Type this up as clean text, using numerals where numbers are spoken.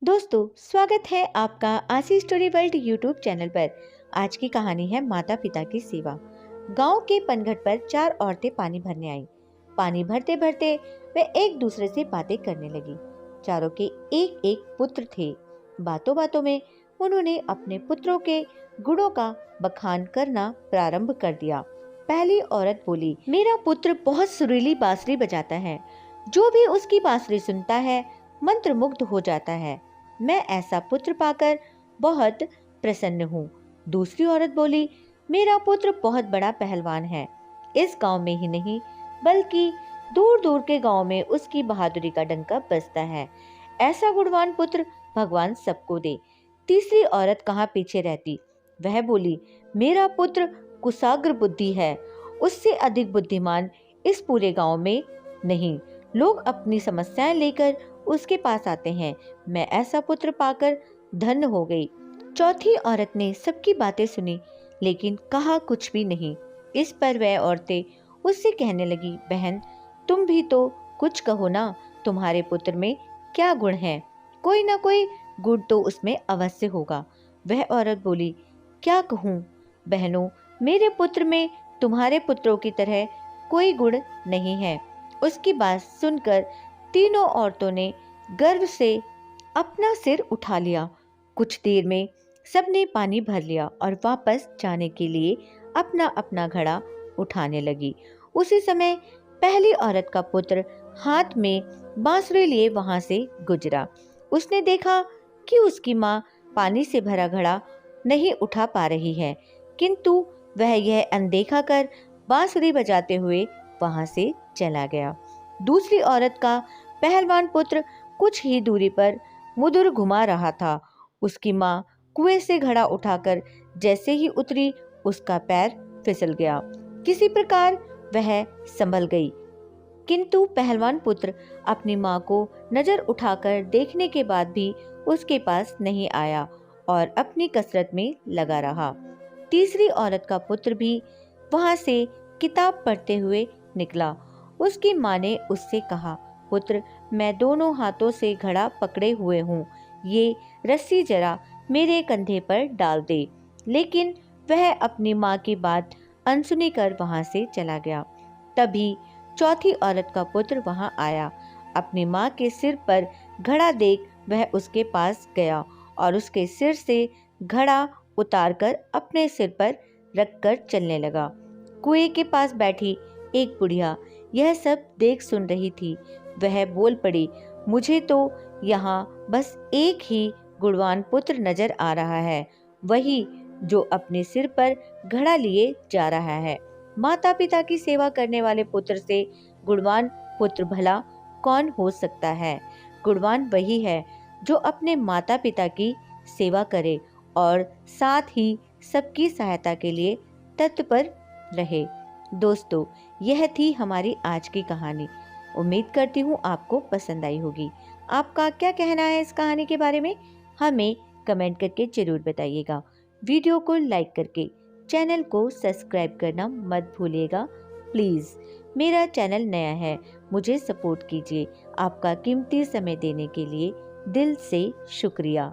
दोस्तों, स्वागत है आपका आशी स्टोरी वर्ल्ड यूट्यूब चैनल पर। आज की कहानी है माता पिता की सेवा। गांव के पनघट पर चार औरतें पानी भरने आईं। पानी भरते भरते वे एक दूसरे से बातें करने लगी। चारों के एक एक पुत्र थे। बातों बातों में उन्होंने अपने पुत्रों के गुणों का बखान करना प्रारंभ कर दिया। पहली औरत बोली, मेरा पुत्र बहुत सुरीली बांसुरी बजाता है। जो भी उसकी बांसुरी सुनता है मंत्रमुग्ध हो जाता है। मैं ऐसा पुत्र पाकर बहुत प्रसन्न हूँ। दूसरी औरत बोली, मेरा पुत्र बहुत बड़ा पहलवान है। इस गांव में ही नहीं बल्कि दूर दूर के गांव में उसकी बहादुरी का डंका बजता है। ऐसा गुणवान पुत्र भगवान सबको दे। तीसरी औरत कहाँ पीछे रहती। वह बोली, मेरा पुत्र कुशाग्र बुद्धि है। उससे अधिक बुद्धिमान इस पूरे गांव में नहीं। लोग अपनी समस्याएं लेकर उसके पास आते हैं। मैं ऐसा पुत्र पाकर धन्य हो गई। चौथी औरत ने सबकी बातें सुनी लेकिन कहा कुछ भी नहीं। इस पर वह औरतें उससे कहने लगी, बहन तुम भी तो कुछ कहो ना। तुम्हारे पुत्र में क्या गुण है? कोई ना कोई गुण तो उसमें अवश्य होगा। वह औरत बोली, क्या कहूँ बहनों, मेरे पुत्र में तुम्हारे पुत्रों की तरह कोई गुण नहीं है। उसकी बात सुनकर तीनों औरतों ने गर्व से अपना सिर उठा लिया। कुछ देर में सबने पानी भर लिया और वापस जाने के लिए अपना अपना घड़ा उठाने लगी। उसी समय पहली औरत का पुत्र हाथ में बांसुरी लिए वहां से गुजरा। उसने देखा कि उसकी माँ पानी से भरा घड़ा नहीं उठा पा रही है, किंतु वह यह अनदेखा कर बांसुरी बजाते हुए वहां से चला गया। दूसरी औरत का पहलवान पुत्र कुछ ही दूरी पर मुदुर घुमा रहा था। उसकी माँ कुएं से घड़ा उठाकर जैसे ही उतरी, उसका पैर फिसल गया। किसी प्रकार वह संभल गई, किंतु पहलवान पुत्र अपनी माँ को नजर उठाकर देखने के बाद भी उसके पास नहीं आया और अपनी कसरत में लगा रहा। तीसरी औरत का पुत्र भी वहां से किताब पढ़ते हुए निकला। उसकी माँ ने उससे कहा, पुत्र मैं दोनों हाथों से घड़ा पकड़े हुए हूँ, ये रस्सी जरा मेरे कंधे पर डाल दे। लेकिन वह अपनी माँ की बात अनसुनी कर वहां से चला गया। तभी चौथी औरत का पुत्र वहां आया। अपनी माँ के सिर पर घड़ा देख वह उसके पास गया और उसके सिर से घड़ा उतारकर अपने सिर पर रखकर चलने लगा। कुएं के पास बैठी एक बुढ़िया यह सब देख सुन रही थी। वह बोल पड़ी, मुझे तो यहाँ बस एक ही गुणवान पुत्र नजर आ रहा है, वही जो अपने सिर पर घड़ा लिए जा रहा है। माता पिता की सेवा करने वाले पुत्र से गुणवान पुत्र भला कौन हो सकता है? गुणवान वही है जो अपने माता पिता की सेवा करे और साथ ही सबकी सहायता के लिए तत्पर रहे। दोस्तों, यह थी हमारी आज की कहानी। उम्मीद करती हूँ आपको पसंद आई होगी। आपका क्या कहना है इस कहानी के बारे में? हमें कमेंट करके जरूर बताइएगा। वीडियो को लाइक करके चैनल को सब्सक्राइब करना मत भूलिएगा प्लीज़। मेरा चैनल नया है, मुझे सपोर्ट कीजिए। आपका कीमती समय देने के लिए दिल से शुक्रिया।